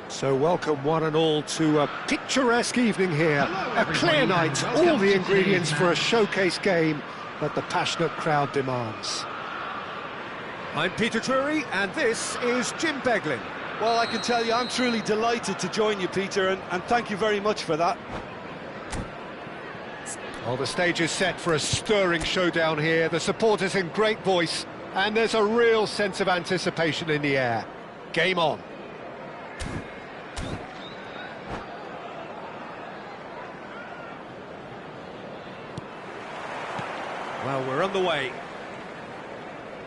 So welcome one and all to a picturesque evening here. A clear night, all the ingredients for a showcase game that the passionate crowd demands. I'm Peter Drury and this is Jim Beglin. Well, I can tell you I'm truly delighted to join you, Peter, and thank you very much for that. Well, the stage is set for a stirring showdown here. The supporters in great voice, and there's a real sense of anticipation in the air. Game on. Well, we're on the way.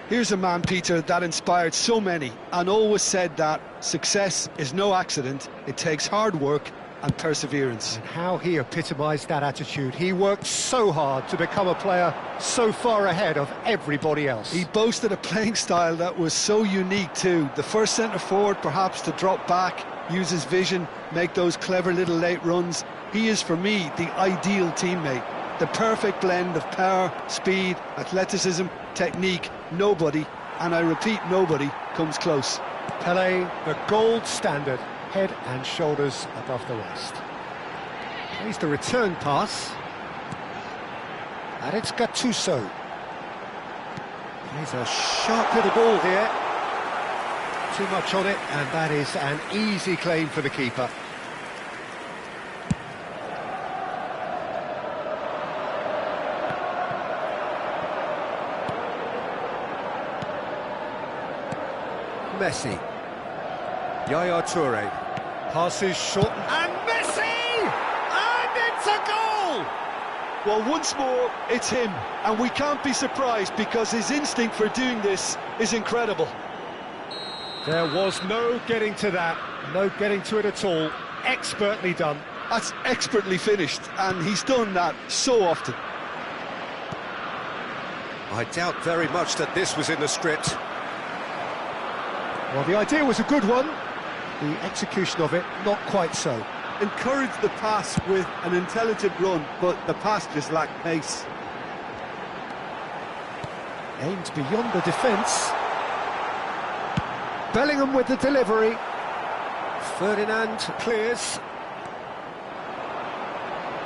Here's a man, Peter, that inspired so many and always said that success is no accident. It takes hard work and perseverance. And how he epitomised that attitude. He worked so hard to become a player so far ahead of everybody else. He boasted a playing style that was so unique too. The first centre-forward perhaps to drop back, use his vision, make those clever little late runs. He is, for me, the ideal teammate. The perfect blend of power, speed, athleticism, technique. Nobody, and I repeat, nobody, comes close. Pelé, the gold standard, head and shoulders above the rest. Here's the return pass. And it's Gattuso. Here's a sharp little ball here. Too much on it, and that is an easy claim for the keeper. Messi. Yaya Toure. Passes short. And Messi! And it's a goal! Well, once more, it's him. And we can't be surprised because his instinct for doing this is incredible. There was no getting to that. No getting to it at all. Expertly done. That's expertly finished. And he's done that so often. I doubt very much that this was in the script. Well, the idea was a good one. The execution of it, not quite so. Encouraged the pass with an intelligent run, but the pass just lacked pace. Aimed beyond the defence. Bellingham with the delivery. Ferdinand clears.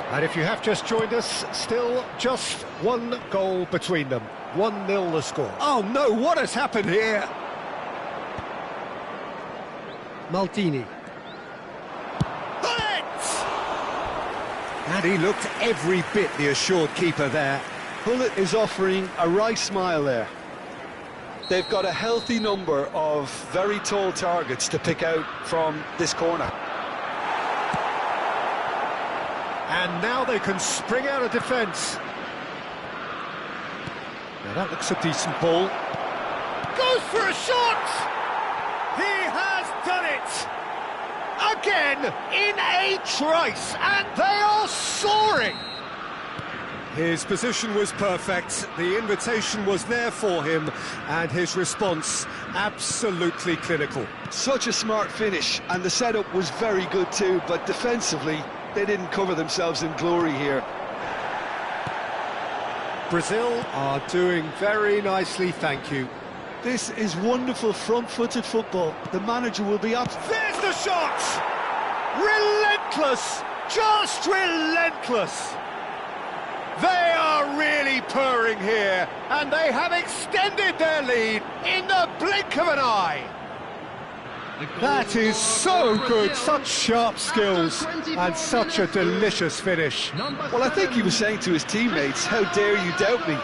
And if you have just joined us, still just one goal between them. 1-0 the score. Oh no, what has happened here? Maldini. And he looked every bit the assured keeper there. Bullet is offering a wry smile there. They've got a healthy number of very tall targets to pick out from this corner. And now they can spring out of defence. Now that looks a decent ball. Goes for a shot! He has done it! Again, in a trice, and they are soaring! His position was perfect, the invitation was there for him, and his response absolutely clinical. Such a smart finish, and the setup was very good too, but defensively, they didn't cover themselves in glory here. Brazil are doing very nicely, thank you. This is wonderful front-footed football. The manager will be up. There's the shot! Relentless! Just relentless! They are really purring here, and they have extended their lead in the blink of an eye. That is so good, such sharp skills, and such a delicious finish. Well, I think he was saying to his teammates, how dare you doubt me?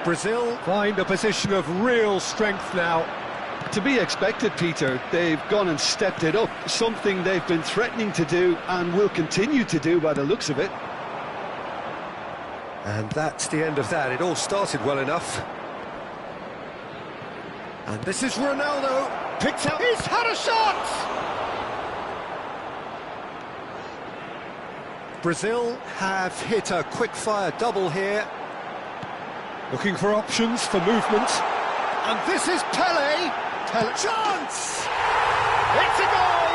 Brazil find a position of real strength now. To be expected, Peter. They've gone and stepped it up, something they've been threatening to do and will continue to do by the looks of it. And that's the end of that. It all started well enough. And this is Ronaldo. Picked up. He's had a shot! Brazil have hit a quick-fire double here. Looking for options for movement. And this is Pelé. Chance! It's a goal!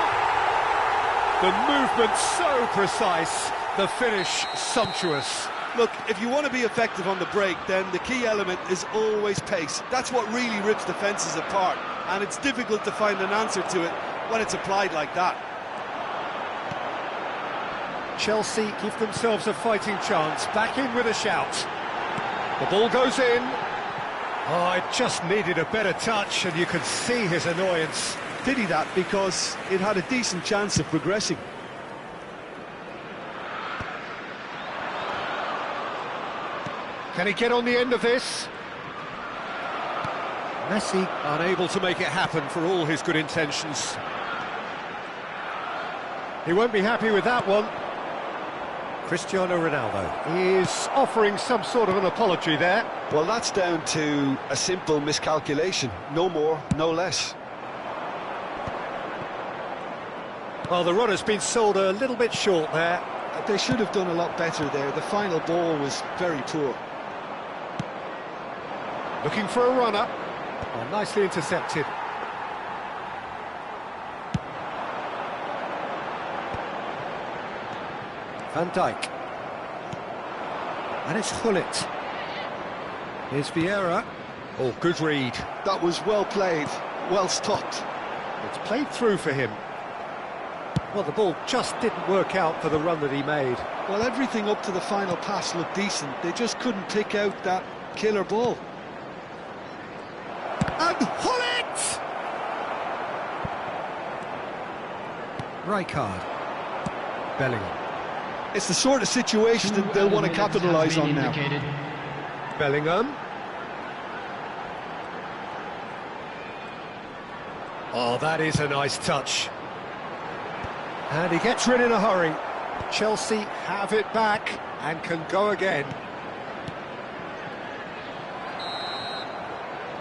The movement so precise, the finish sumptuous. Look, if you want to be effective on the break, then the key element is always pace. That's what really rips defences apart. and it's difficult to find an answer to it when it's applied like that. Chelsea give themselves a fighting chance, back in with a shout. The ball goes in. Oh, it just needed a better touch, and you could see his annoyance. Pity that, because it had a decent chance of progressing. Can he get on the end of this? Messi unable to make it happen for all his good intentions. He won't be happy with that one. Cristiano Ronaldo is offering some sort of an apology there. Well, that's down to a simple miscalculation. No more, no less. Well, the run has been sold a little bit short there. They should have done a lot better there. The final ball was very poor. Looking for a runner. Oh, nicely intercepted. Van Dijk. And it's Gullit. Here's Vieira. Oh, good read. That was well played, well stopped. It's played through for him. Well, the ball just didn't work out for the run that he made. Well, everything up to the final pass looked decent. They just couldn't pick out that killer ball. And Gullit! Rijkaard. Bellingham. It's the sort of situation that they'll want to capitalise on now. Bellingham. Oh, that is a nice touch. And he gets rid in a hurry. Chelsea have it back and can go again.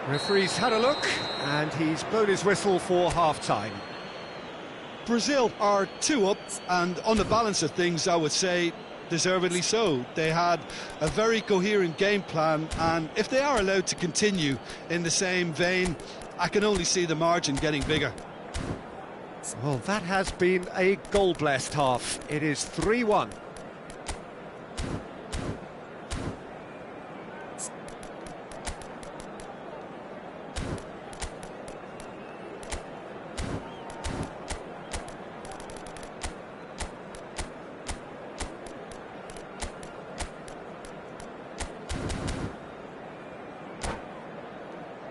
Referee's had a look, and he's blown his whistle for half-time. Brazil are 2 up, and on the balance of things, I would say deservedly so. They had a very coherent game plan, and if they are allowed to continue in the same vein, I can only see the margin getting bigger. Well, that has been a goal-blessed half. It is 3-1.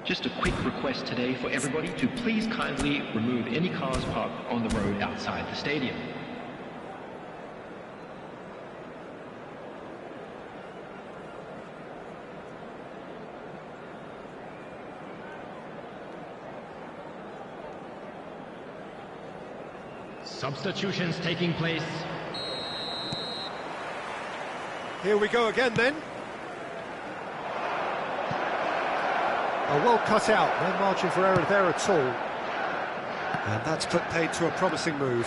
Just a quick request today for everybody to please kindly remove any cars parked on the road outside the stadium. Substitutions taking place. Here we go again then. Oh, well cut out, no margin for error there at all. And that's put paid to a promising move.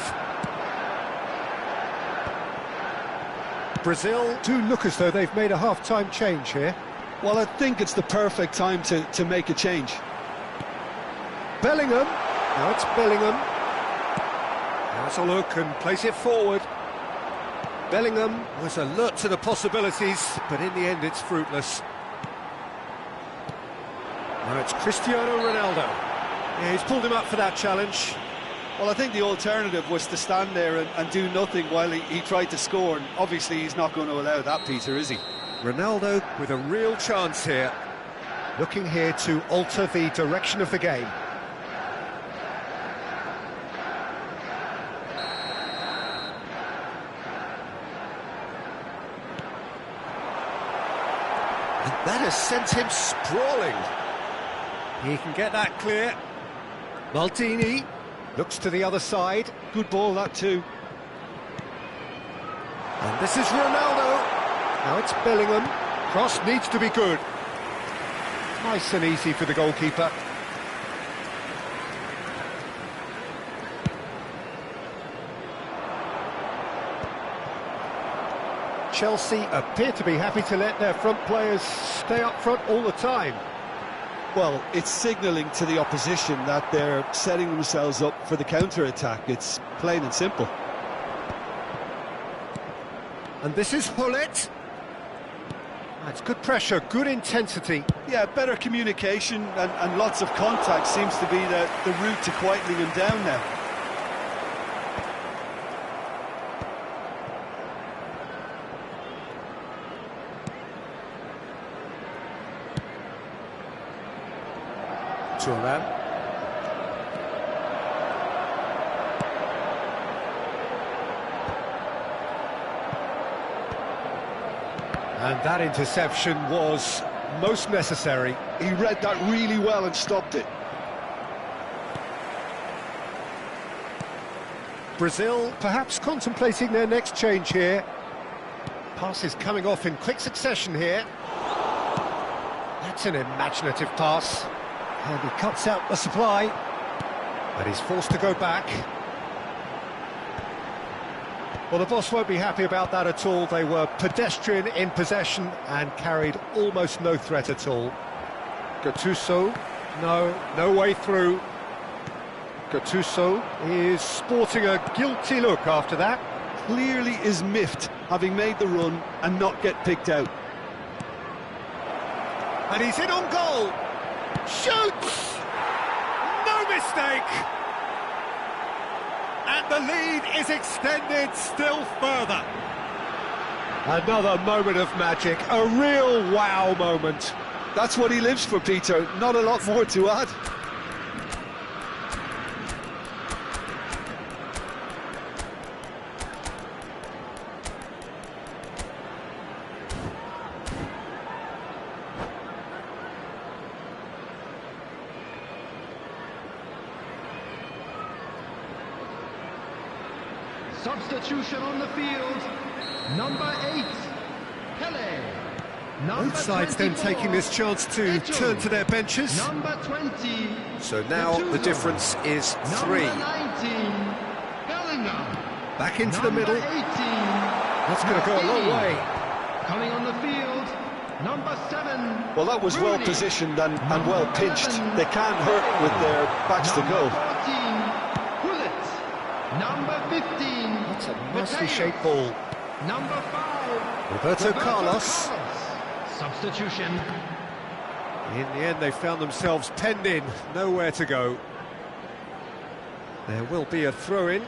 Brazil do look as though they've made a half-time change here. Well, I think it's the perfect time to make a change. Bellingham. Now it's Bellingham. Has a look and place it forward. Bellingham was alert to the possibilities, but in the end it's fruitless. Now it's Cristiano Ronaldo. Yeah, he's pulled him up for that challenge. Well, I think the alternative was to stand there and do nothing while he tried to score, and obviously he's not going to allow that, Peter, is he? Ronaldo with a real chance here. Looking here to alter the direction of the game. And that has sent him sprawling. He can get that clear. Maldini looks to the other side. Good ball, that too. And this is Ronaldo. Now it's Bellingham. Cross needs to be good. Nice and easy for the goalkeeper. Chelsea appear to be happy to let their front players stay up front all the time. Well, it's signalling to the opposition that they're setting themselves up for the counter-attack. It's plain and simple. And this is Gullit. That's good pressure, good intensity. Yeah, better communication and lots of contact seems to be the route to quietening him down now. Turan. And that interception was most necessary. He read that really well and stopped it. Brazil perhaps contemplating their next change here. Passes coming off in quick succession here. That's an imaginative pass. And he cuts out the supply. And he's forced to go back. Well, the boss won't be happy about that at all. They were pedestrian in possession and carried almost no threat at all. Gattuso, no way through. Gattuso is sporting a guilty look after that. Clearly is miffed, having made the run and not get picked out. And he's in on goal. Shoots! No mistake! And the lead is extended still further. Another moment of magic, a real wow moment. That's what he lives for, Peter. Not a lot more to add. Substitution on the field, number 8, Pele. Both sides then taking this chance to turn to their benches. Number 20. So now the difference is 3. Number 19, Bellingham. Back into the middle. 18. That's going to go a long way. Coming on the field, number 7. Well, that was well Rooney. positioned and well pinched. They can't hurt with their backs to Number go. 14, Bullet. Number 15. That's a nicely Mateus. shaped ball. Number 5. Roberto Carlos. Substitution. In the end, they found themselves penned in, nowhere to go. There will be a throw-in.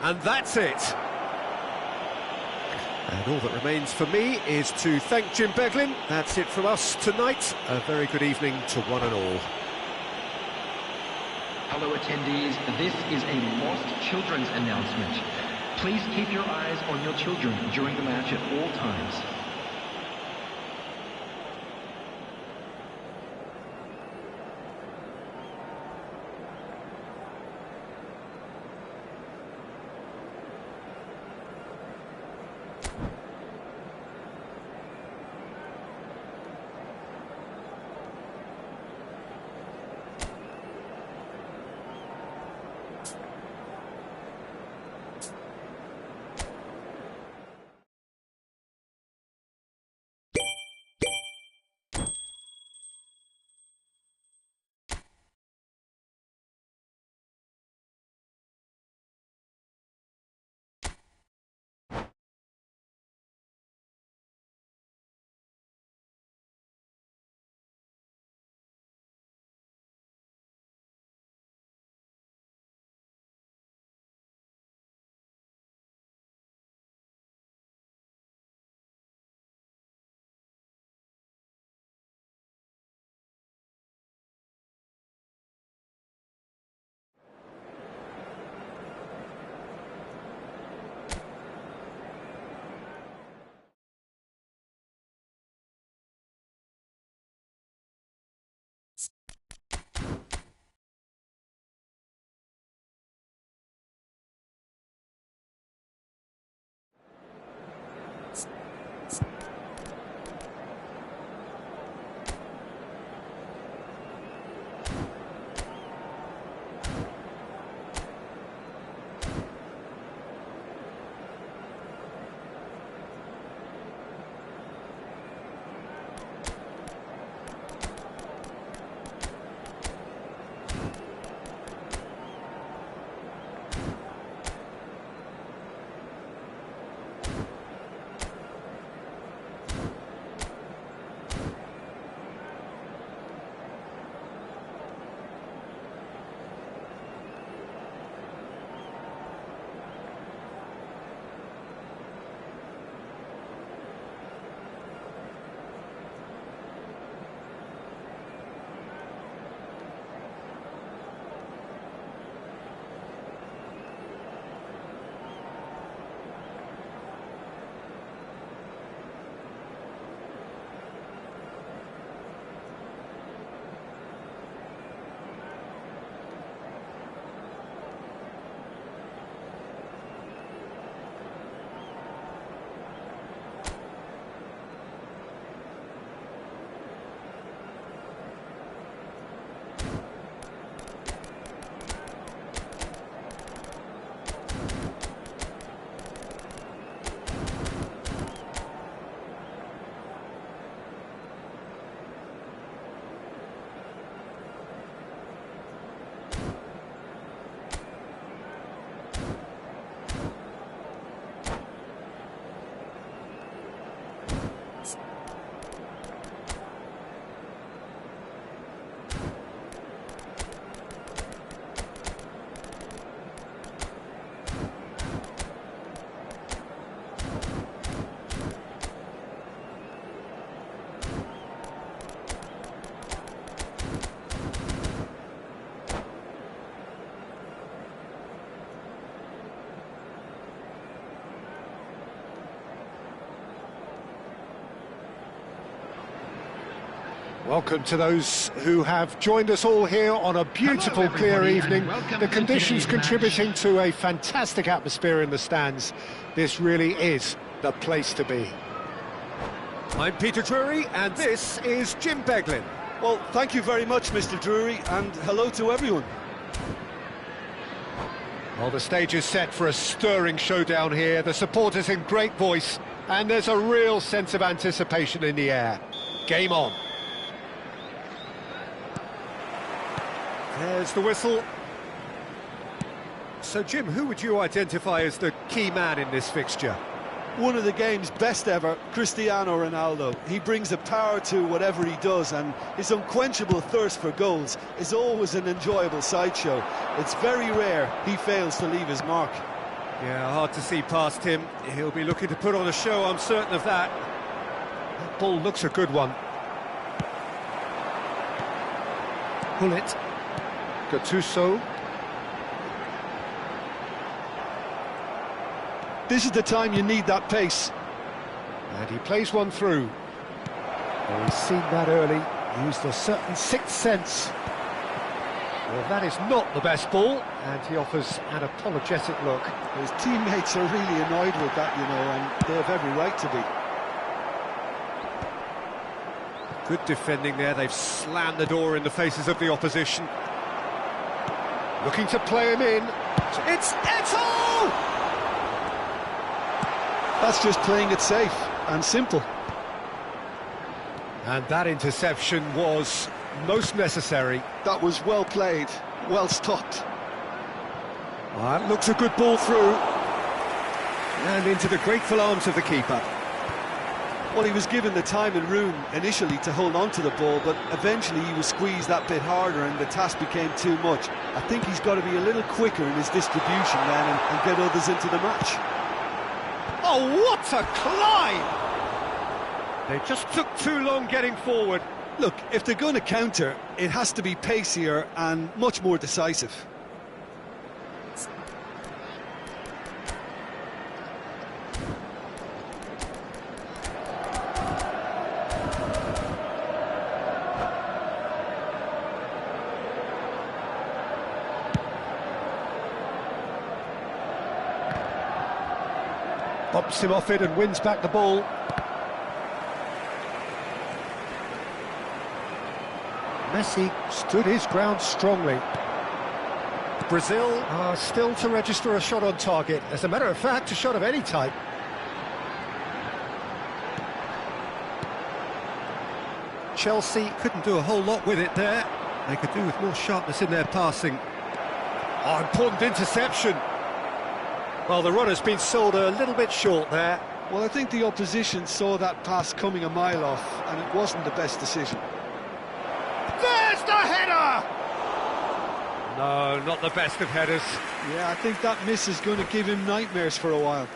And that's it. And all that remains for me is to thank Jim Beglin. That's it from us tonight. A very good evening to one and all. Hello attendees, this is a lost children's announcement. Please keep your eyes on your children during the match at all times. Welcome to those who have joined us all here on a beautiful, Hello, clear everybody, evening. and welcome The to conditions today's contributing to a fantastic atmosphere in the stands. This really is the place to be. I'm Peter Drury, and this is Jim Beglin. Well, thank you very much, Mr. Drury, and hello to everyone. Well, the stage is set for a stirring showdown here. The supporters in great voice, and there's a real sense of anticipation in the air. Game on. There's the whistle. So, Jim, who would you identify as the key man in this fixture? One of the game's best ever, Cristiano Ronaldo. He brings a power to whatever he does, and his unquenchable thirst for goals is always an enjoyable sideshow. It's very rare he fails to leave his mark. Yeah, hard to see past him. He'll be looking to put on a show, I'm certain of that. That ball looks a good one. Pull it. Gattuso. This is the time you need that pace. And he plays one through. Well, he's seen that early, used a certain sixth sense. Well, that is not the best ball, and he offers an apologetic look. His teammates are really annoyed with that, you know, and they have every right to be. Good defending there, they've slammed the door in the faces of the opposition. Looking to play him in. It's Eto'o! That's just playing it safe and simple. And that interception was most necessary. That was well played, well stopped. That looks a good ball through. And into the grateful arms of the keeper. Well, he was given the time and room initially to hold on to the ball, but eventually he was squeezed that bit harder and the task became too much. I think he's got to be a little quicker in his distribution then and get others into the match. Oh, what a climb! They just took too long getting forward. Look, if they're going to counter, it has to be pacier and much more decisive. Bumps him off it and wins back the ball. Messi stood his ground strongly. Brazil are still to register a shot on target. As a matter of fact, a shot of any type. Chelsea couldn't do a whole lot with it there. They could do with more sharpness in their passing. Oh, important interception. Well, the runner's been sold a little bit short there. Well, I think the opposition saw that pass coming a mile off, and it wasn't the best decision. There's the header! No, not the best of headers. Yeah, I think that miss is going to give him nightmares for a while.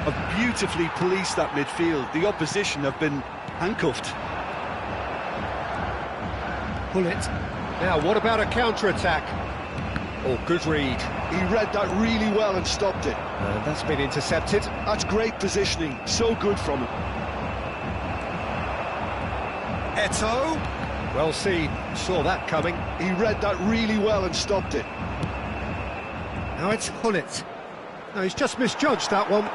Have beautifully policed that midfield. The opposition have been handcuffed. Pull it. Now, what about a counter-attack? Oh, good read. He read that really well and stopped it. And that's been intercepted. That's great positioning. So good from him. Eto'o. Well seen. Saw that coming. He read that really well and stopped it. Now it's Hullet. No, he's just misjudged that one.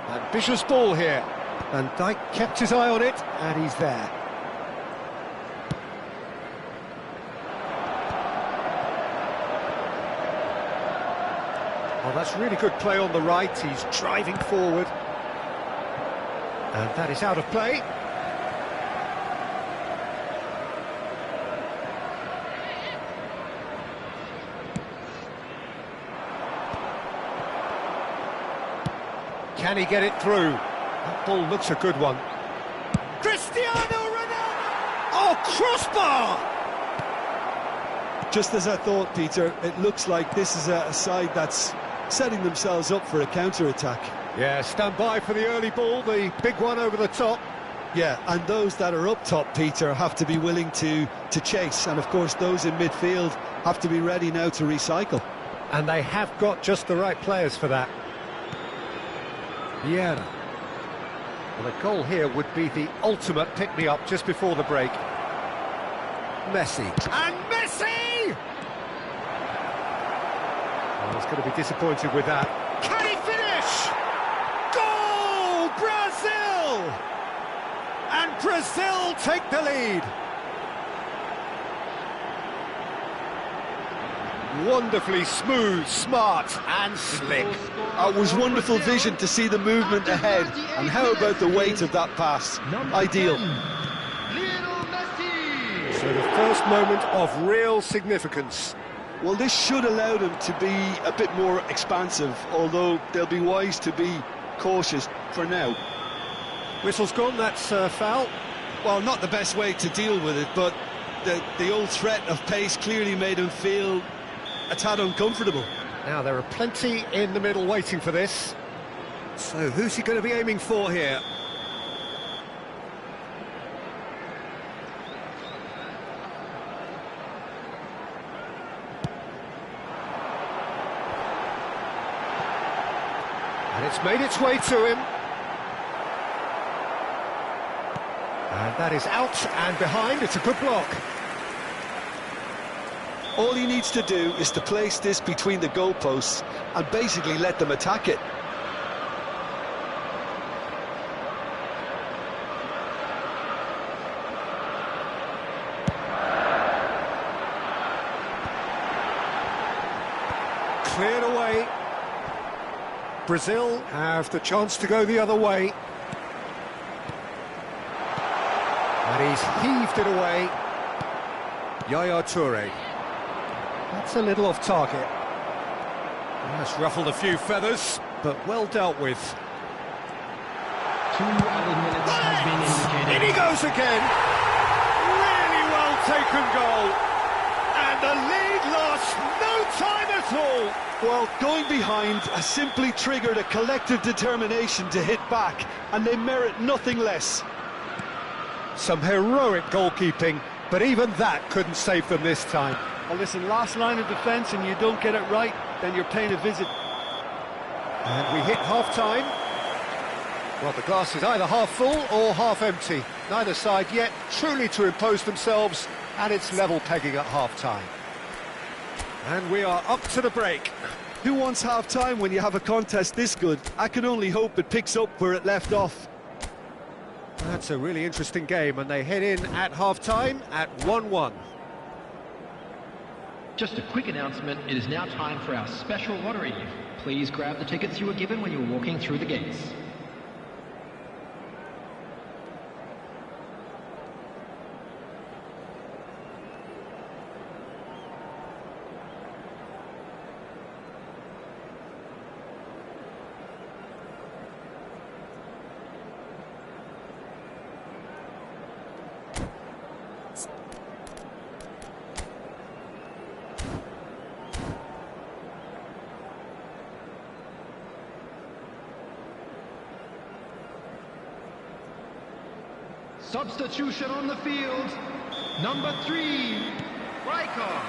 Ambitious ball here. Van Dijk kept his eye on it, and he's there. Oh, that's really good play on the right. He's driving forward. And that is out of play. Can he get it through? That ball looks a good one. Cristiano Ronaldo! Oh, Crossbar! Just as I thought, Peter, it looks like this is a side that's setting themselves up for a counter-attack. Yeah, stand by for the early ball, the big one over the top. Yeah, and those that are up top, Peter, have to be willing to chase. And, of course, those in midfield have to be ready now to recycle. And they have got just the right players for that. Vieira. Well, a goal here would be the ultimate pick-me-up just before the break. Messi. And Messi! Oh, he's going to be disappointed with that. Can he finish? Goal! Brazil! And Brazil take the lead. Wonderfully smooth, smart and slick. It was wonderful vision to see the movement ahead. And how about the weight of that pass? Ideal. So the first moment of real significance. Well, this should allow them to be a bit more expansive, although they'll be wise to be cautious for now. Whistle's gone, that's foul. Well, not the best way to deal with it, but the old threat of pace clearly made him feel a tad uncomfortable. Now, there are plenty in the middle waiting for this. So, who's he going to be aiming for here? And it's made its way to him. And that is out and behind. It's a good block. All he needs to do is to place this between the goalposts and basically let them attack it. Cleared away. Brazil have the chance to go the other way. And he's heaved it away. Yaya Toure. That's a little off target. That's ruffled a few feathers, but well dealt with. 2 added minutes has been indicated. In he goes again. Really well taken goal. And the lead lost no time at all. Well, going behind has simply triggered a collective determination to hit back, and they merit nothing less. Some heroic goalkeeping, but even that couldn't save them this time. Well, listen, last line of defence and you don't get it right, then you're paying a visit. And we hit half-time. Well, the glass is either half full or half empty. Neither side yet truly to impose themselves, and it's level pegging at half-time. And we are up to the break. Who wants half-time when you have a contest this good? I can only hope it picks up where it left off. That's a really interesting game, and they head in at half-time at 1-1. Just a quick announcement, it is now time for our special lottery. Please grab the tickets you were given when you were walking through the gates. Substitution on the field. Number 3, Riker.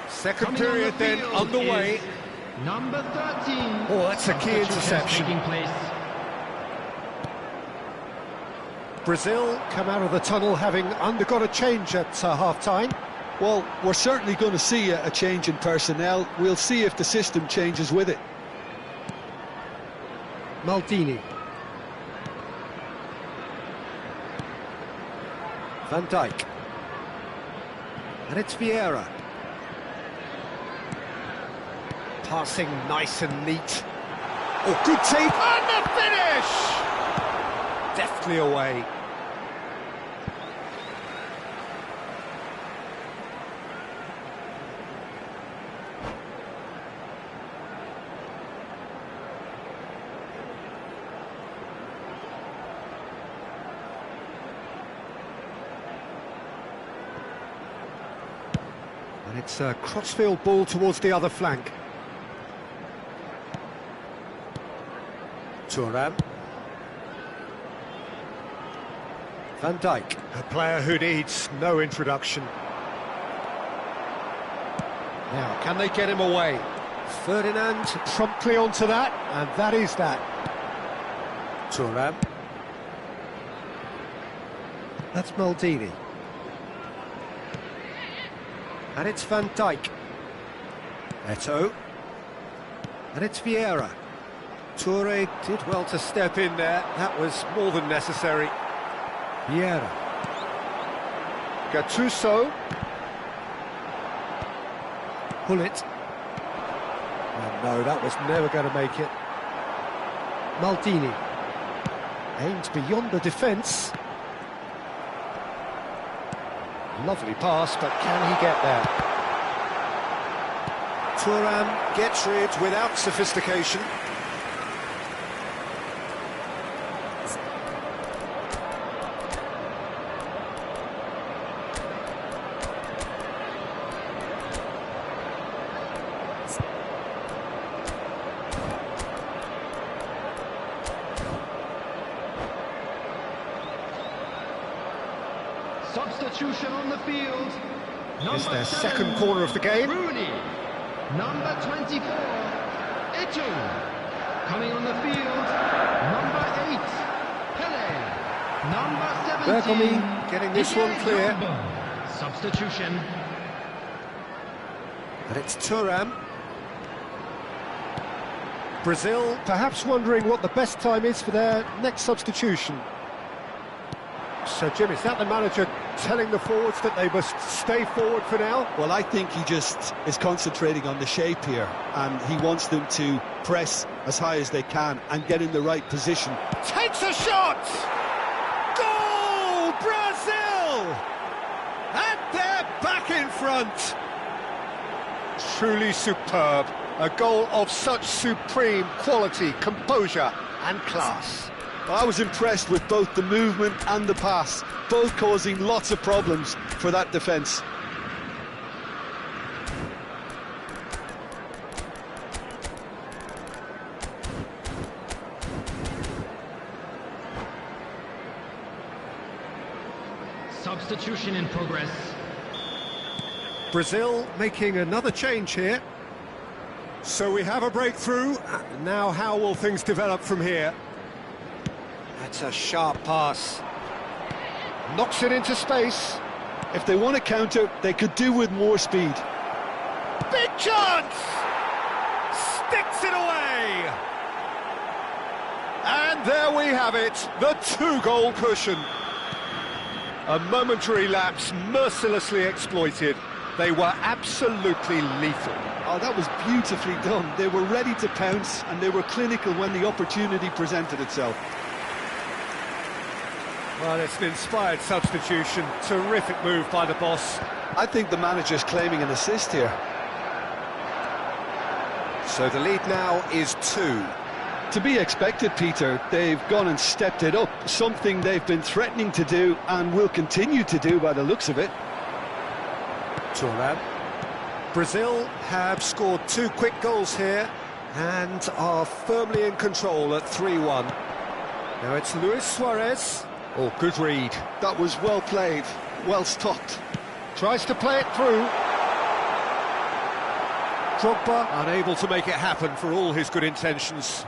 Second Coming on period the then field underway. is Number 13. Oh, that's a key interception. Taking place. Brazil come out of the tunnel having undergone a change at half-time. Well, we're certainly going to see a change in personnel. We'll see if the system changes with it. Maldini. Van Dijk. And it's Vieira. Passing nice and neat. Oh, good take. And the finish! Deftly away. And it's a crossfield ball towards the other flank. Thuram. Van Dijk. A player who needs no introduction. Now, can they get him away? Ferdinand promptly onto that, and that is that. Thuram. That's Maldini. And it's Van Dijk. Eto'o. And it's Vieira. Toure did well to step in there. That was more than necessary. Vieira. Gattuso. Gullit. Oh no, that was never going to make it. Maldini. Aimed beyond the defence. Lovely pass, but can he get there? Thuram gets rid without sophistication. Substitution on the field. It's their second corner of the game. Rooney. Number 24, Eto'o. Coming on the field, number 8, Pele. Number 17, Bergomi getting this one clear. Substitution. And it's Thuram. Brazil perhaps wondering what the best time is for their next substitution. So, Jim, is that the manager telling the forwards that they must stay forward for now? Well, I think he just is concentrating on the shape here, and he wants them to press as high as they can and get in the right position. Takes a shot! Goal, Brazil! And they're back in front! Truly superb. A goal of such supreme quality, composure and class. Well, I was impressed with both the movement and the pass, both causing lots of problems for that defence. Substitution in progress. Brazil making another change here. So we have a breakthrough. Now how will things develop from here? That's a sharp pass. Knocks it into space. If they want to counter, they could do with more speed. Big chance! Sticks it away! And there we have it, the two-goal cushion. A momentary lapse mercilessly exploited. They were absolutely lethal. Oh, that was beautifully done. They were ready to pounce, and they were clinical when the opportunity presented itself. Well, it's an inspired substitution. Terrific move by the boss. I think the manager's claiming an assist here. So the lead now is 2. To be expected, Peter. They've gone and stepped it up, something they've been threatening to do and will continue to do by the looks of it. Thuram. Brazil have scored 2 quick goals here and are firmly in control at 3-1. Now it's Luis Suarez. Oh, good read. That was well played, well stopped. Tries to play it through. Drogba unable to make it happen for all his good intentions.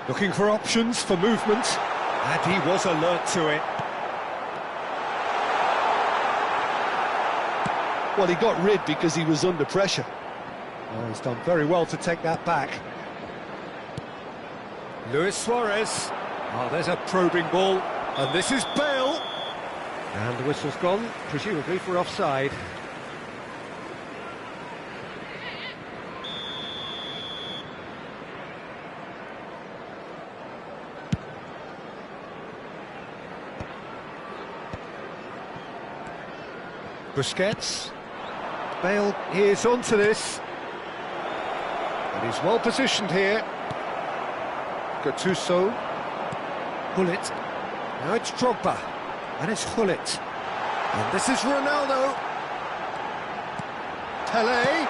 Looking for options for movement, and he was alert to it. Well, he got rid because he was under pressure. Oh, he's done very well to take that back. Luis Suarez. Oh, there's a probing ball, and this is Bale. And the whistle's gone, presumably for offside. Busquets. Bale is onto this. And he's well positioned here. Gattuso. Hullet. Now it's Drogba. And it's Hullet. And this is Ronaldo. Pele.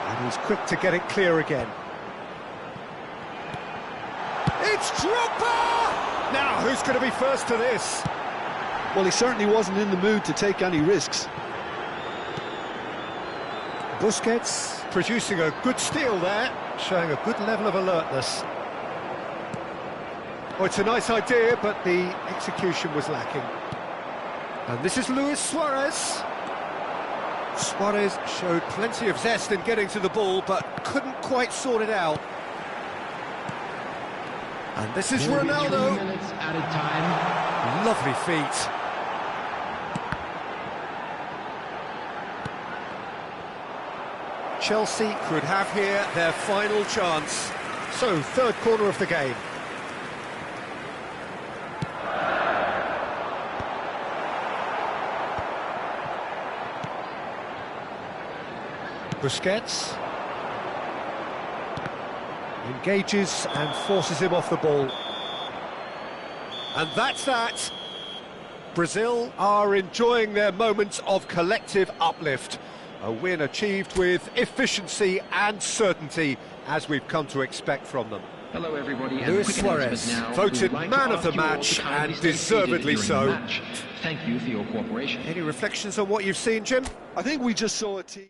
And he's quick to get it clear again. It's Drogba! Now, who's going to be first to this? Well, he certainly wasn't in the mood to take any risks. Busquets producing a good steal there, showing a good level of alertness. Oh, it's a nice idea, but the execution was lacking. And this is Luis Suarez. Suarez showed plenty of zest in getting to the ball, but couldn't quite sort it out. And this is Ronaldo. 3 minutes added time. Lovely feet. Chelsea could have here their final chance. So, third corner of the game. Busquets engages and forces him off the ball. And that's that. Brazil are enjoying their moments of collective uplift. A win achieved with efficiency and certainty, as we've come to expect from them. Hello, everybody. Luis Quick Suarez, announcement now. voted We would like to man of ask the you all to match, kindly and stay seated deservedly during so. the match. Thank you for your cooperation. Any reflections on what you've seen, Jim? I think we just saw a team.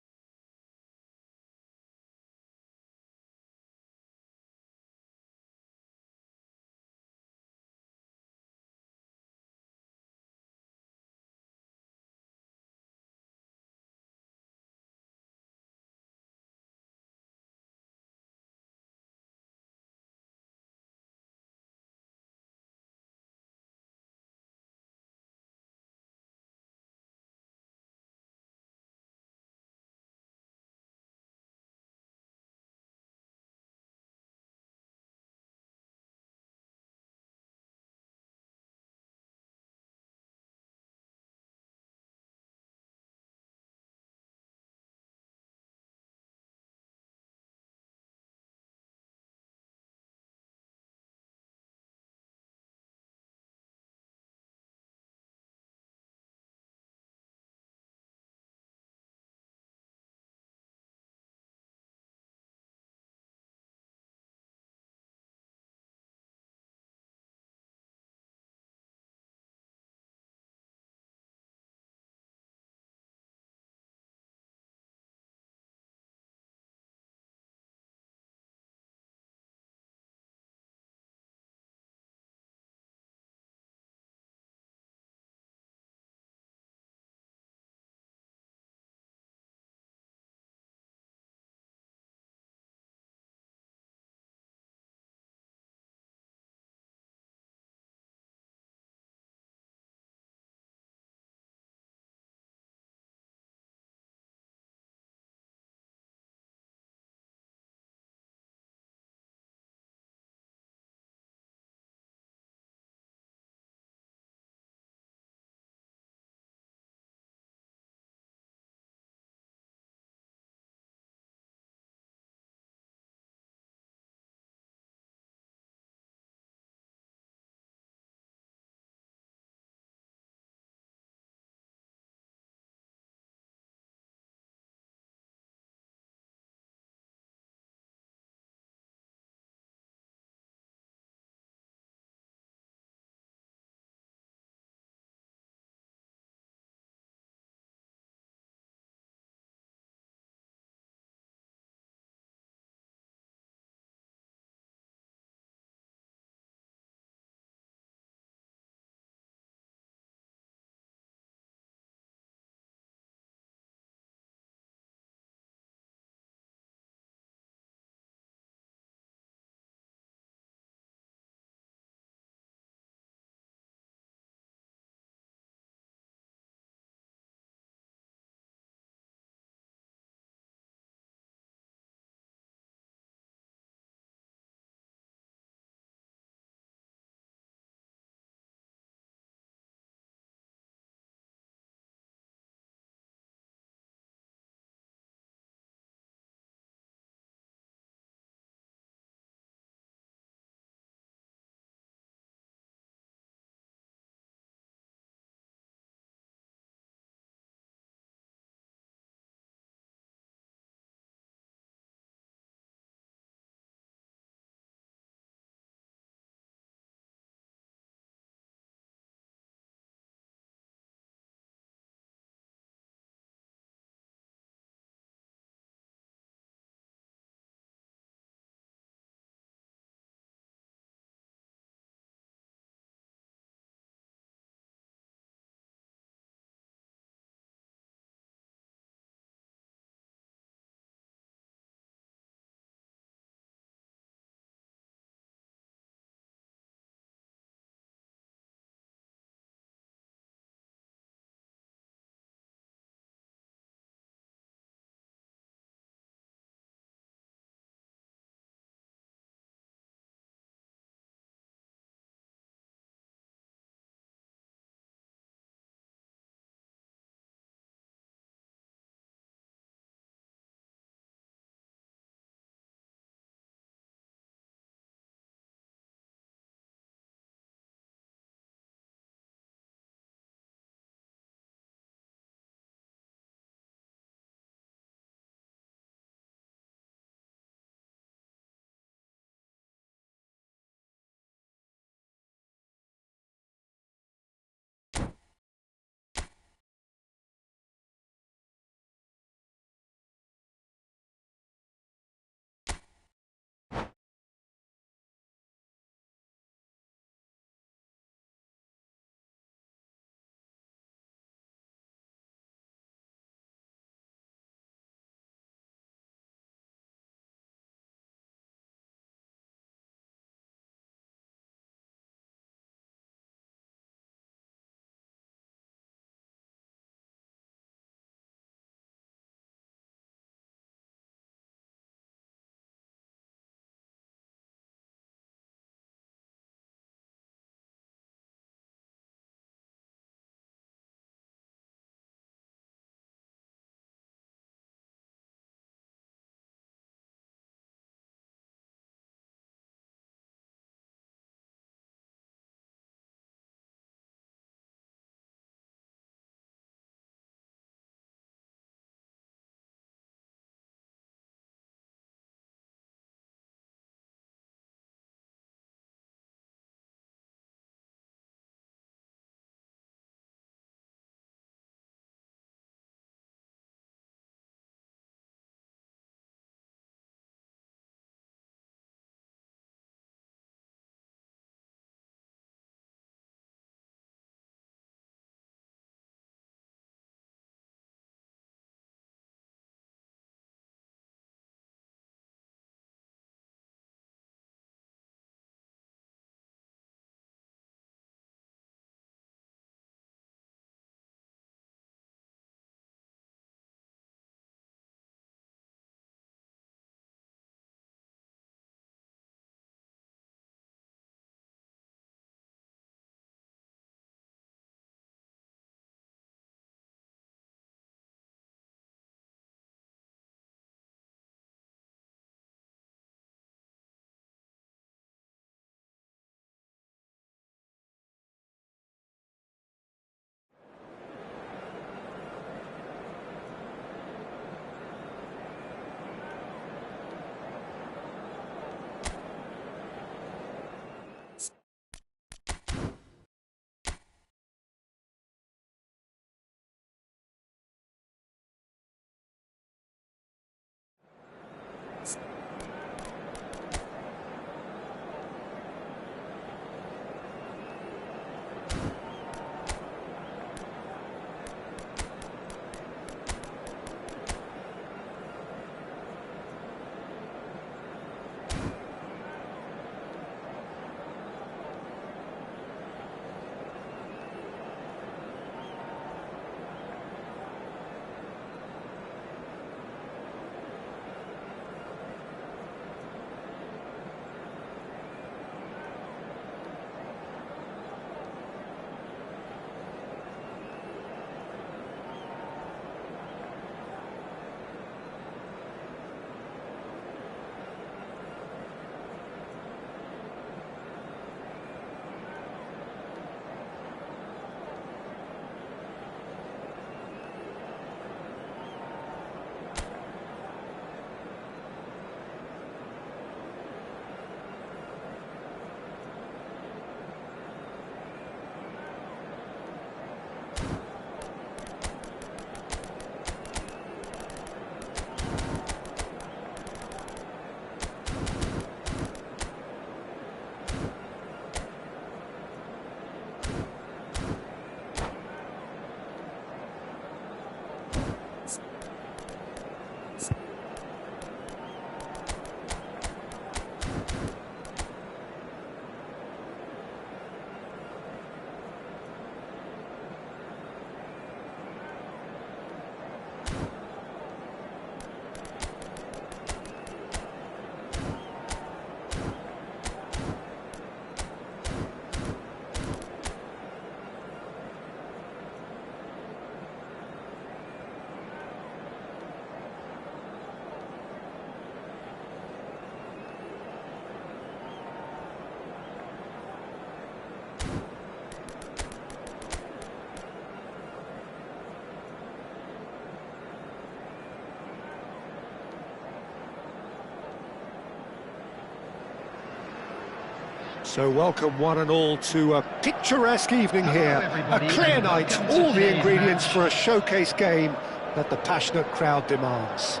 So welcome one and all to a picturesque evening here. everybody, A clear and night, welcome to all the today's ingredients match. for a showcase game that the passionate crowd demands.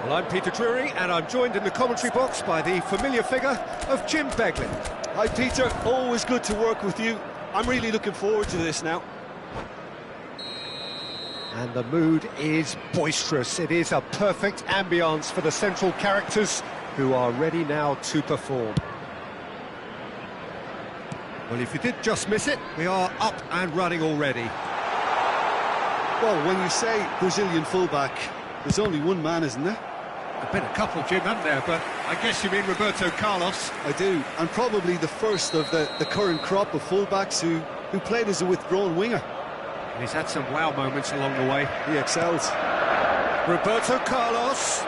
Well, I'm Peter Drury, and I'm joined in the commentary box by the familiar figure of Jim Beglin. Hi Peter, always good to work with you. I'm really looking forward to this now. And the mood is boisterous. It is a perfect ambience for the central characters who are ready now to perform. Well, if you did just miss it, we are up and running already. Well, when you say Brazilian fullback, there's only one man, isn't there? There've been a couple, Jim, haven't there? But I guess you mean Roberto Carlos. I do, and probably the first of the current crop of fullbacks who played as a withdrawn winger. And he's had some wow moments along the way. He excels. Roberto Carlos.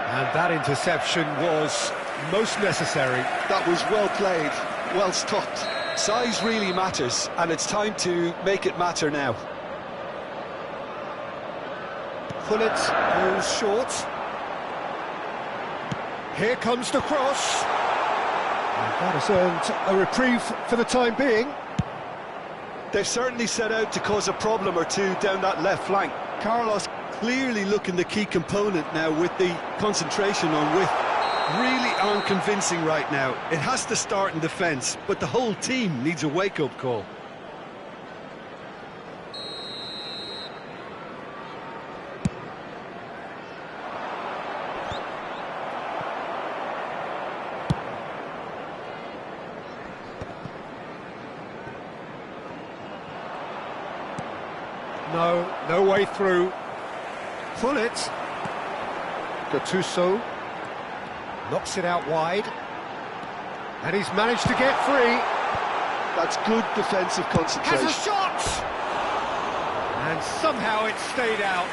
And that interception was most necessary. That was well played, well stopped. Size really matters, and it's time to make it matter now. Pullet goes short. Here comes the cross. And that has earned a reprieve for the time being. They've certainly set out to cause a problem or two down that left flank. Carlos clearly looking the key component now with the concentration on width. Really unconvincing right now. It has to start in defence, but the whole team needs a wake-up call. No way through. Pullet. Gattuso knocks it out wide. And he's managed to get free. That's good defensive concentration. Has a shot! And somehow it stayed out.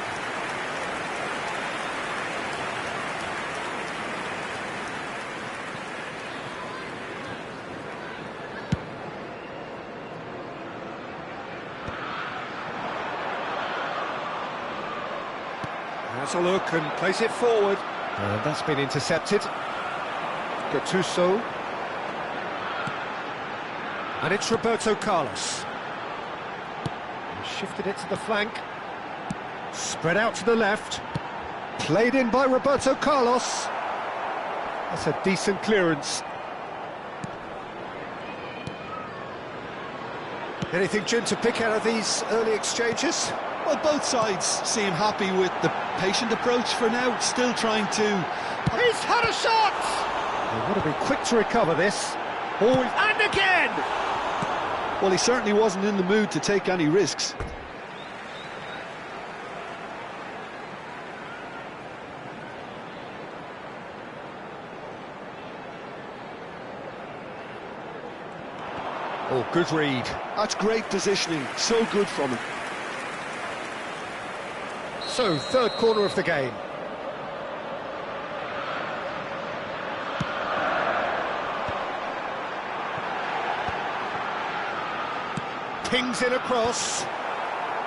Has a look and plays it forward. And that's been intercepted. Gattuso. And it's Roberto Carlos. Shifted it to the flank. Spread out to the left. Played in by Roberto Carlos. That's a decent clearance. Anything, Jim, to pick out of these early exchanges? Well, both sides seem happy with the patient approach for now, still trying to... He's had a shot! They want to be quick to recover this. And again! Well, he certainly wasn't in the mood to take any risks. Oh, good read. That's great positioning, so good from him. So, third corner of the game. Pings in across.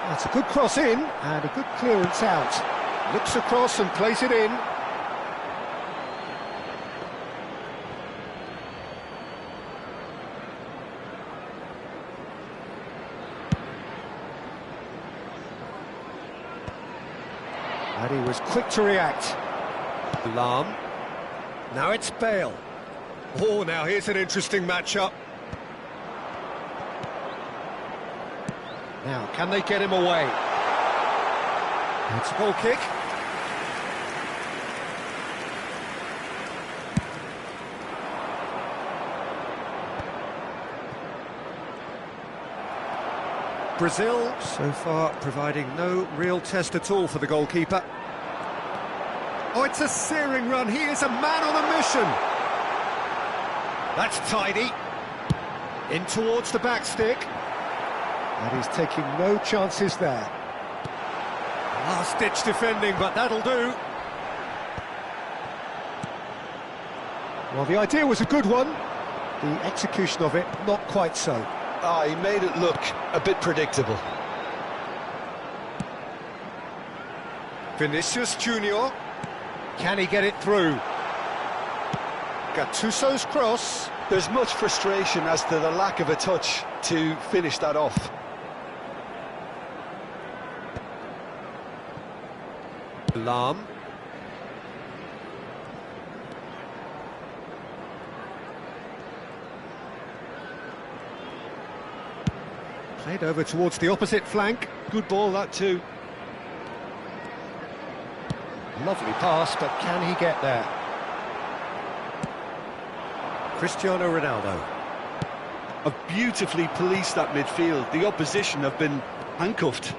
That's a good cross in, and a good clearance out. Looks across and plays it in. And he was quick to react. Alarm. Now it's Bale. Oh, now here's an interesting matchup. Now, can they get him away? It's a goal kick. Brazil, so far, providing no real test at all for the goalkeeper. Oh, it's a searing run. He is a man on a mission. That's tidy. In towards the back stick. And he's taking no chances there. Last-ditch defending, but that'll do. Well, the idea was a good one. The execution of it, not quite so. He made it look a bit predictable. Vinicius Junior. Can he get it through? Gattuso's cross. There's much frustration as to the lack of a touch to finish that off. Lam. Played over towards the opposite flank. Good ball, that too. Lovely pass, but can he get there? Cristiano Ronaldo. Have beautifully policed that midfield. The opposition have been handcuffed.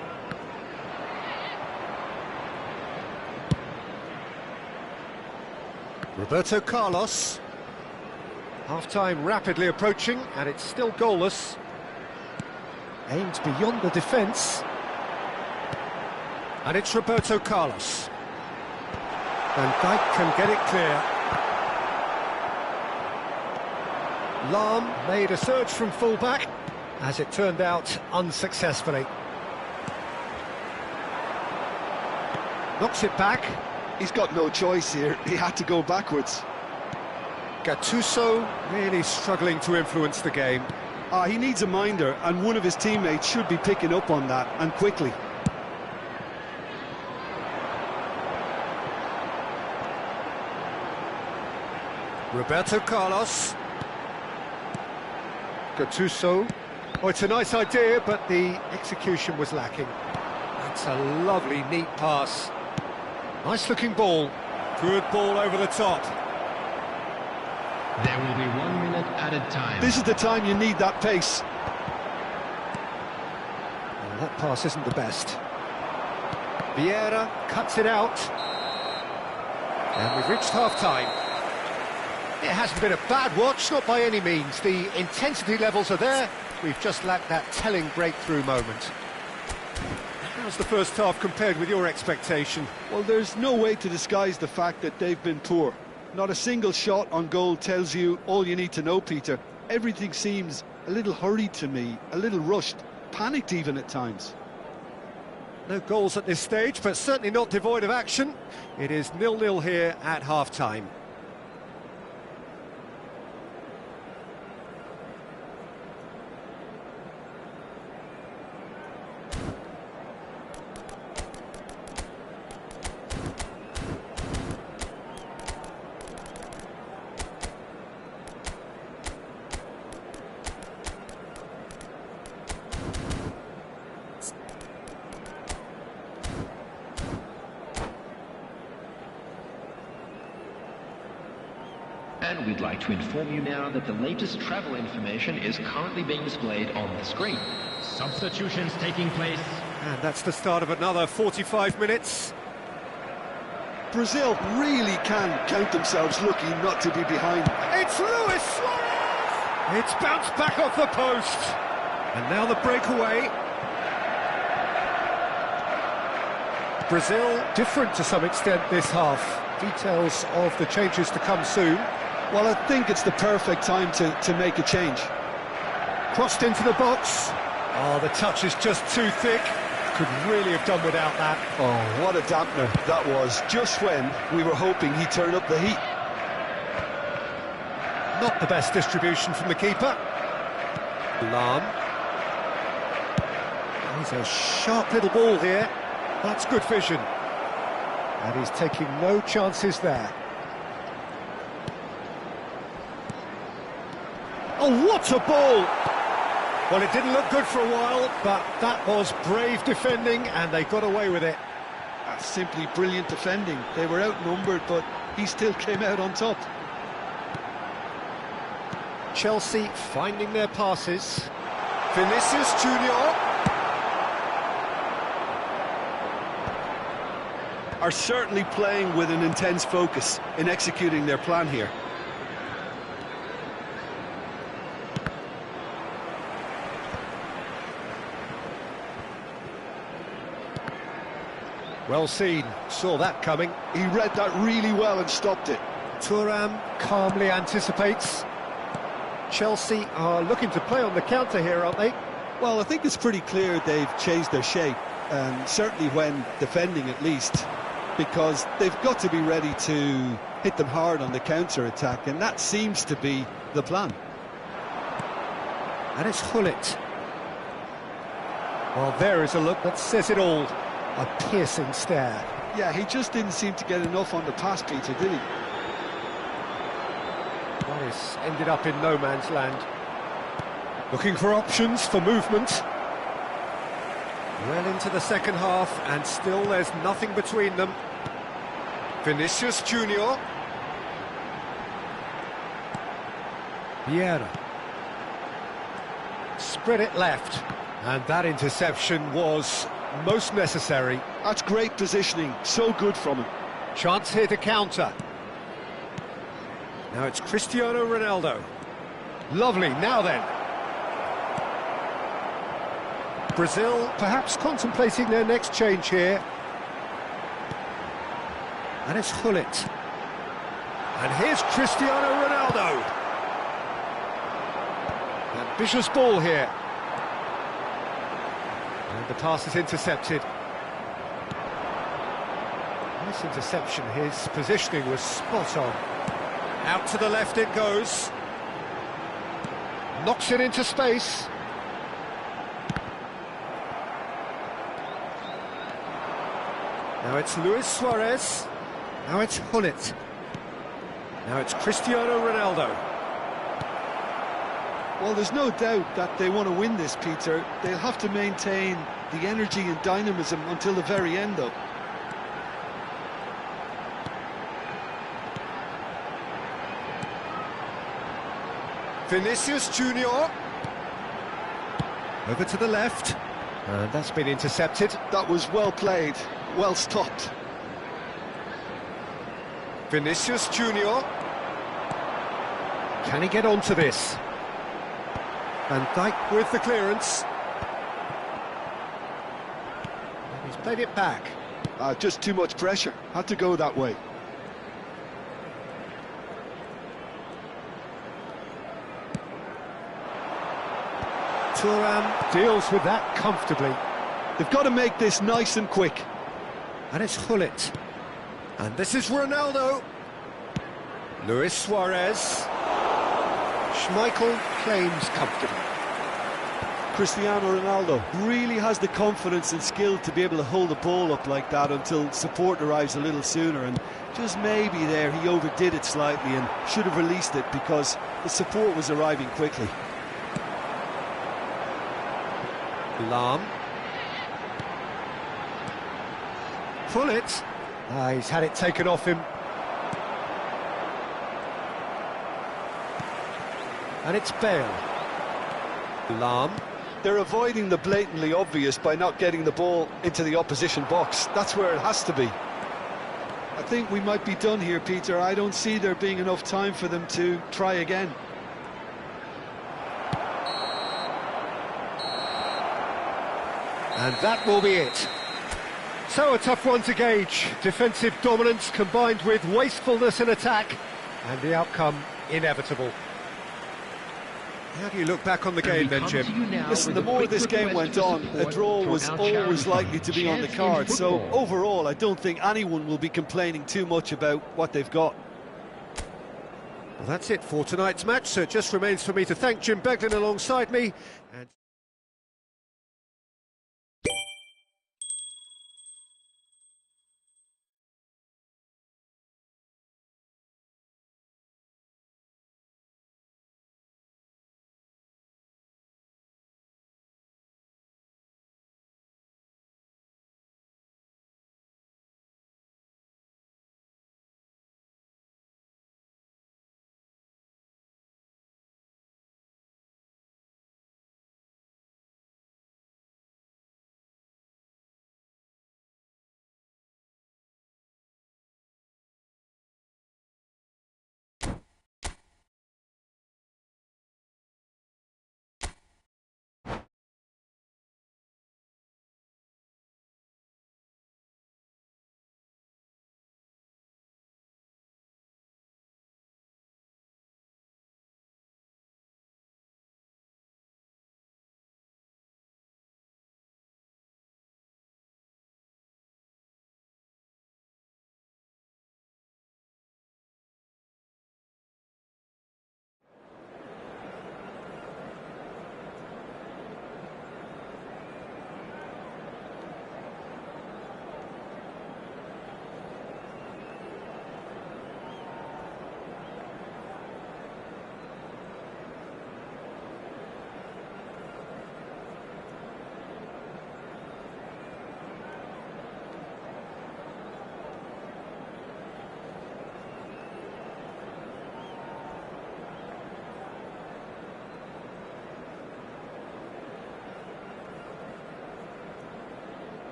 Roberto Carlos. Half-time rapidly approaching, and it's still goalless. Aimed beyond the defence. And it's Roberto Carlos. Van Dijk can get it clear. Lam made a surge from full-back, as it turned out, unsuccessfully. Knocks it back. He's got no choice here. He had to go backwards. Gattuso really struggling to influence the game. He needs a minder, and one of his teammates should be picking up on that, and quickly. Roberto Carlos. Gattuso. Oh, it's a nice idea, but the execution was lacking. That's a lovely, neat pass. Nice-looking ball. Good ball over the top. There will be 1 minute added time. This is the time you need that pace. Well, that pass isn't the best. Vieira cuts it out. And we've reached half-time. It hasn't been a bad watch, not by any means. The intensity levels are there. We've just lacked that telling breakthrough moment. How's the first half compared with your expectation? Well, there's no way to disguise the fact that they've been poor. Not a single shot on goal tells you all you need to know, Peter. Everything seems a little hurried to me, a little rushed, panicked even at times. No goals at this stage, but certainly not devoid of action. It is 0-0 here at half-time. And we'd like to inform you now that the latest travel information is currently being displayed on the screen. Substitutions taking place. And that's the start of another 45 minutes. Brazil really can count themselves lucky not to be behind. It's Luis Suarez! It's bounced back off the post. And now the breakaway. Brazil different to some extent this half. Details of the changes to come soon. Well, I think it's the perfect time to make a change. Crossed into the box. Oh, the touch is just too thick. Could really have done without that. Oh, what a dampener that was, just when we were hoping he'd turn up the heat. Not the best distribution from the keeper. Lam. He's a sharp little ball here. That's good vision. And he's taking no chances there. Oh, what a ball! Well, it didn't look good for a while, but that was brave defending, and they got away with it. That's simply brilliant defending. They were outnumbered, but he still came out on top. Chelsea finding their passes. Vinicius Junior. Are certainly playing with an intense focus in executing their plan here. Well seen, saw that coming. He read that really well and stopped it. Thuram calmly anticipates. Chelsea are looking to play on the counter here, aren't they? Well, I think it's pretty clear they've changed their shape, and certainly when defending at least, because they've got to be ready to hit them hard on the counter-attack, and that seems to be the plan. And it's Hullet. Well, there is a look that says it all. A piercing stare. Yeah, he just didn't seem to get enough on the pass, Peter, did he? Well, it's ended up in no man's land. Looking for options for movement. Well into the second half, and still there's nothing between them. Vinicius Junior. Vieira. Spread it left. And that interception was most necessary. That's great positioning, so good from him. Chance here to counter. Now it's Cristiano Ronaldo. Lovely, now then. Brazil perhaps contemplating their next change here. And it's Hullet. And here's Cristiano Ronaldo. Ambitious ball here. And the pass is intercepted. Nice interception, his positioning was spot on. Out to the left it goes. Knocks it into space. Now it's Luis Suarez. Now it's Hullet. Now it's Cristiano Ronaldo. Well, there's no doubt that they want to win this, Peter. They'll have to maintain the energy and dynamism until the very end, though. Vinicius Junior. Over to the left. And that's been intercepted. That was well played, well stopped. Vinicius Junior. Can he get onto this? Van Dijk with the clearance. And he's played it back. Just too much pressure. Had to go that way. Thuram deals with that comfortably. They've got to make this nice and quick. And it's Hullet. And this is Ronaldo. Luis Suarez. Schmeichel claims comfortably. Cristiano Ronaldo really has the confidence and skill to be able to hold the ball up like that until support arrives a little sooner, and just maybe there he overdid it slightly and should have released it because the support was arriving quickly. Lahm. Hullet. He's had it taken off him. And it's Bale. Lahm. They're avoiding the blatantly obvious by not getting the ball into the opposition box. That's where it has to be. I think we might be done here, Peter. I don't see there being enough time for them to try again. And that will be it. So a tough one to gauge. Defensive dominance combined with wastefulness in attack, and the outcome inevitable. How do you look back on the game then, Jim? Listen, the more this game went on, a draw was always likely to be on the card. So overall, I don't think anyone will be complaining too much about what they've got. Well, that's it for tonight's match, so it just remains for me to thank Jim Beglin alongside me. And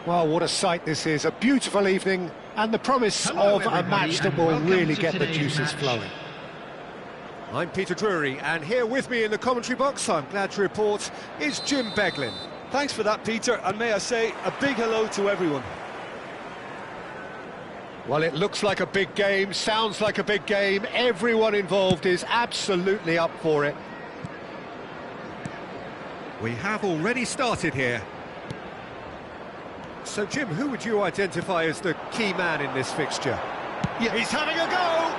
Well, what a sight this is. A beautiful evening and the promise of a match that will really get the juices flowing. I'm Peter Drury, and here with me in the commentary box, I'm glad to report, is Jim Beglin. Thanks for that, Peter, and may I say a big hello to everyone. Well, it looks like a big game, sounds like a big game. Everyone involved is absolutely up for it. We have already started here. So, Jim, who would you identify as the key man in this fixture? Yeah. He's having a go!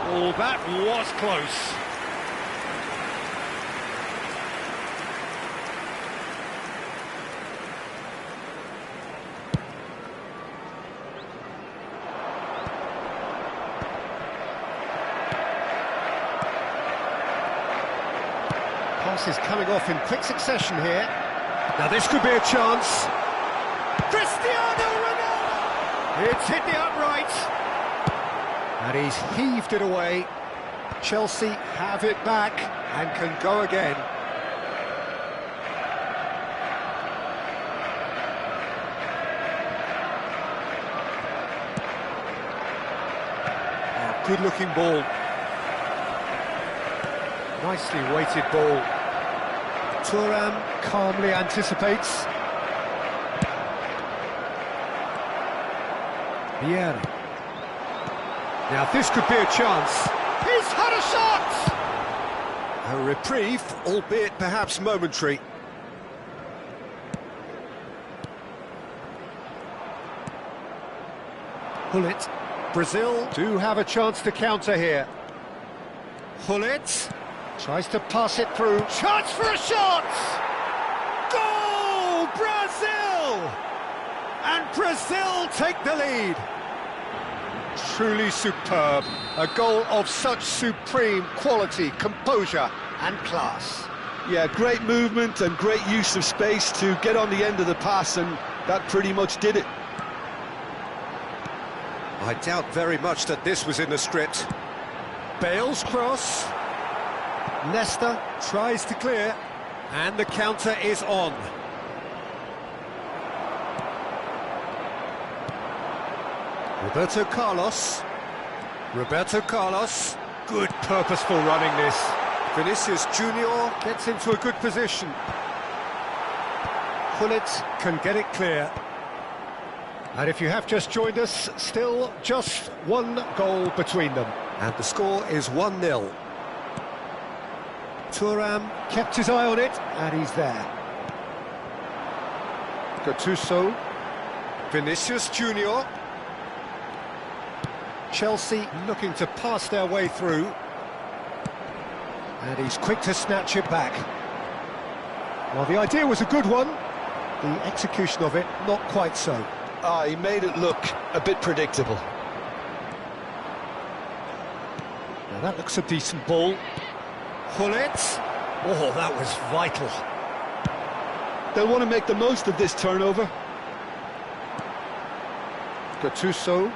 Oh, that was close. Pass is coming off in quick succession here. Now this could be a chance. Cristiano Ronaldo! It's hit the upright. And he's heaved it away. Chelsea have it back and can go again. Oh, good-looking ball. Nicely weighted ball. Thuram calmly anticipates. Vieira. Now this could be a chance. He's had a shot! A reprieve, albeit perhaps momentary. Hullet. Brazil do have a chance to counter here. Hullet tries to pass it through. Chance for a shot! Goal! Brazil! And Brazil take the lead. Truly superb. A goal of such supreme quality, composure and class. Yeah, great movement and great use of space to get on the end of the pass, and that pretty much did it. I doubt very much that this was in the script. Bale's cross. Leicester tries to clear, and the counter is on. Roberto Carlos. Good purposeful running this. Vinicius Junior gets into a good position. Hullet can get it clear. And if you have just joined us, still just one goal between them. And the score is 1-0. Thuram kept his eye on it, and he's there. Gattuso. Vinicius Junior. Chelsea looking to pass their way through. And he's quick to snatch it back. Well, the idea was a good one. The execution of it, not quite so. He made it look a bit predictable. Now that looks a decent ball. Hullet. Oh, that was vital. They'll want to make the most of this turnover. Gattuso.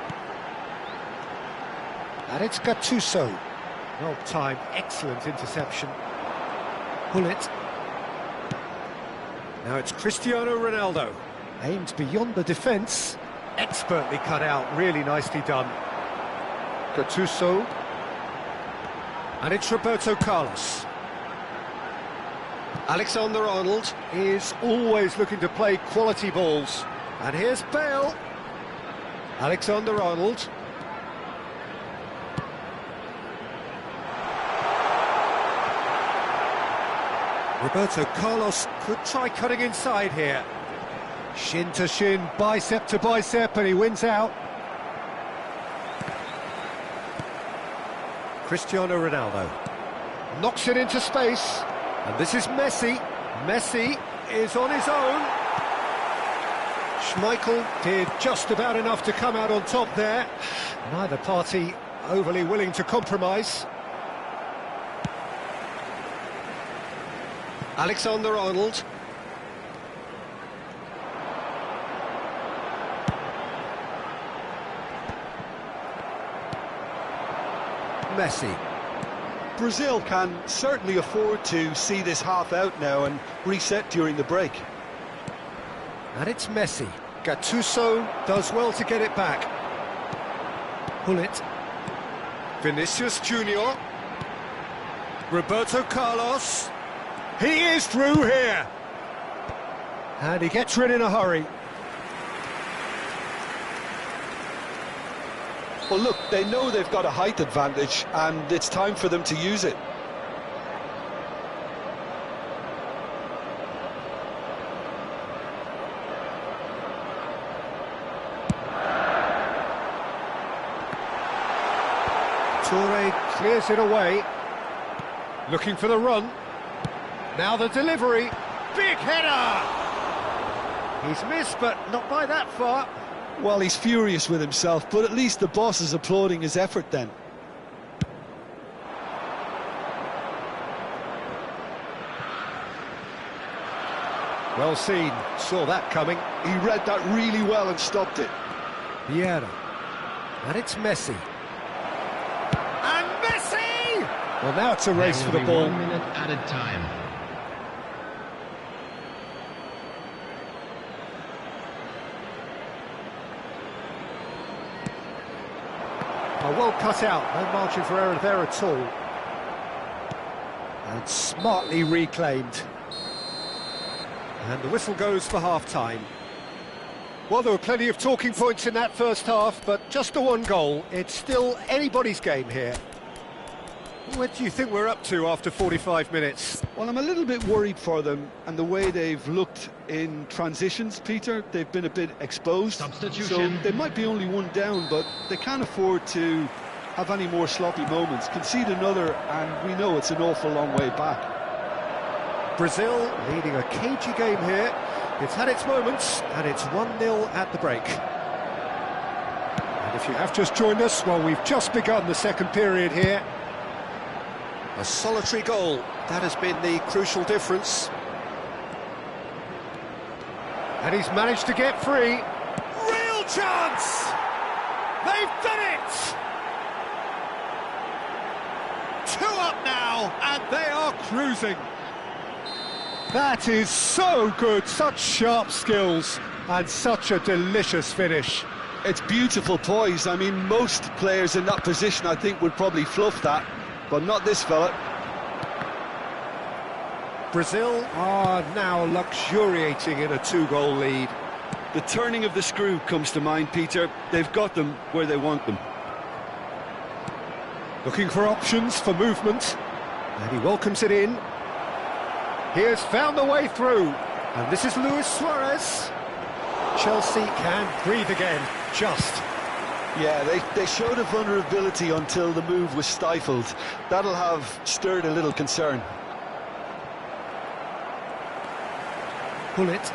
And it's Gattuso. Well timed, excellent interception. Hullet. Now it's Cristiano Ronaldo. Aimed beyond the defence. Expertly cut out, really nicely done. Gattuso. And it's Roberto Carlos. Alexander-Arnold is always looking to play quality balls. And here's Bale. Alexander-Arnold. Roberto Carlos could try cutting inside here. Shin to shin, bicep to bicep, and he wins out. Cristiano Ronaldo knocks it into space, and this is Messi. Messi is on his own. Schmeichel did just about enough to come out on top there. Neither party overly willing to compromise. Alexander-Arnold. Messi. Brazil can certainly afford to see this half out now and reset during the break. And it's Messi. Gattuso does well to get it back. Pullet. Vinicius Junior. Roberto Carlos. He is through here. And he gets rid in a hurry. Well, look, they know they've got a height advantage, and it's time for them to use it. Toure clears it away. Looking for the run. Now the delivery. Big header! He's missed, but not by that far. Well, he's furious with himself, but at least the boss is applauding his effort then. Well seen, saw that coming. He read that really well and stopped it. Vieira. And it's Messi. And Messi! Well, now it's a race for the ball. 1 minute added time. Oh, well cut out, no margin for error there at all. And smartly reclaimed. And the whistle goes for half-time. Well, there were plenty of talking points in that first half, but just the one goal. It's still anybody's game here. What do you think we're up to after 45 minutes? Well, I'm a little bit worried for them and the way they've looked in transitions, Peter. They've been a bit exposed. Substitution. So they might be only one down, but they can't afford to have any more sloppy moments. Concede another, and we know it's an awful long way back. Brazil leading a cagey game here. It's had its moments, and it's 1-0 at the break. And if you have just joined us, well, we've just begun the second period here. A solitary goal, that has been the crucial difference. And he's managed to get free. Real chance! They've done it! 2 up now, and they are cruising. That is so good, such sharp skills, and such a delicious finish. It's beautiful poise. I mean, most players in that position, I think, would probably fluff that, but not this fella. Brazil are now luxuriating in a 2-goal lead. The turning of the screw comes to mind, Peter. They've got them where they want them. Looking for options for movement, and he welcomes it in. He has found the way through, and this is Luis Suarez. Chelsea can breathe again, just. Yeah, they showed a vulnerability until the move was stifled. That'll have stirred a little concern. Pullet.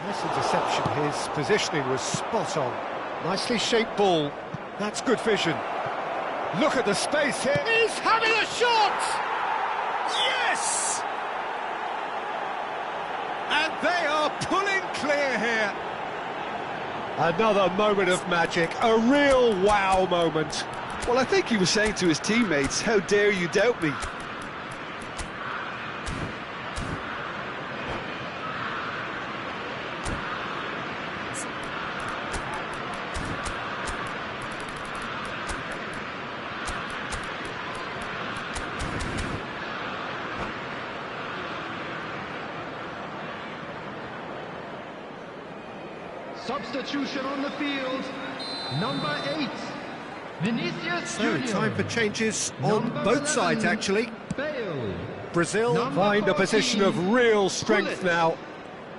Nice interception, his positioning was spot on. Nicely shaped ball, that's good vision. Look at the space here. He's having a shot! Yes! And they are pulling clear here. Another moment of magic, a real wow moment. Well, I think he was saying to his teammates, how dare you doubt me? Substitution on the field, number 8, Vinicius Junior. So, time for changes on both sides, actually. Bale. Brazil Number find a 14, position of real strength now.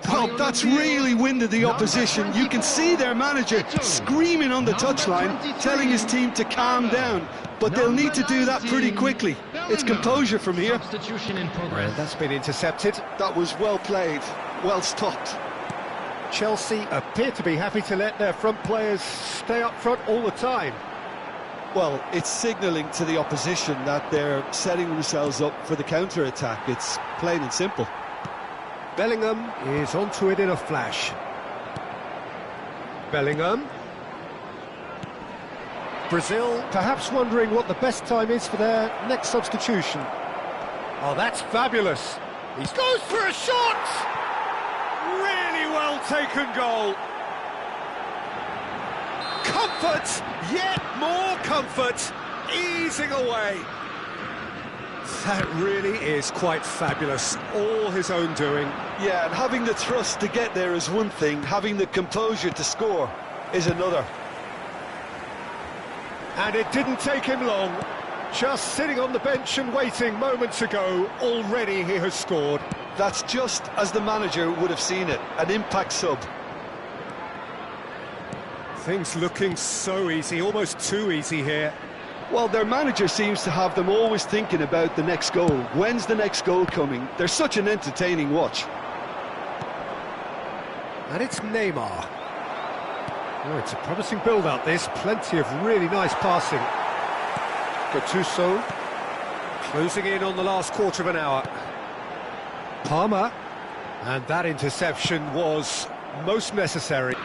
Oh, that's really winded the opposition. You can see their manager screaming on the touchline, telling his team to calm down. But they'll need to do that pretty quickly. It's composure from here. Substitution in progress. And that's been intercepted. That was well played, well stopped. Chelsea appear to be happy to let their front players stay up front all the time. Well, it's signalling to the opposition that they're setting themselves up for the counter-attack. It's plain and simple. Bellingham is onto it in a flash. Bellingham. Brazil perhaps wondering what the best time is for their next substitution. Oh, that's fabulous. He goes for a shot! Really well taken goal. Comfort, yet more comfort, easing away. That really is quite fabulous, all his own doing. Yeah, and having the thrust to get there is one thing, having the composure to score is another. And it didn't take him long. Just sitting on the bench and waiting moments ago, already he has scored. That's just as the manager would have seen it, an impact sub. Things looking so easy, almost too easy here. Well, their manager seems to have them always thinking about the next goal. When's the next goal coming? They're such an entertaining watch. And it's Neymar. Oh, it's a promising build-up, this. Plenty of really nice passing. Gattuso closing in on the last quarter of an hour. Palmer. And that interception was most necessary.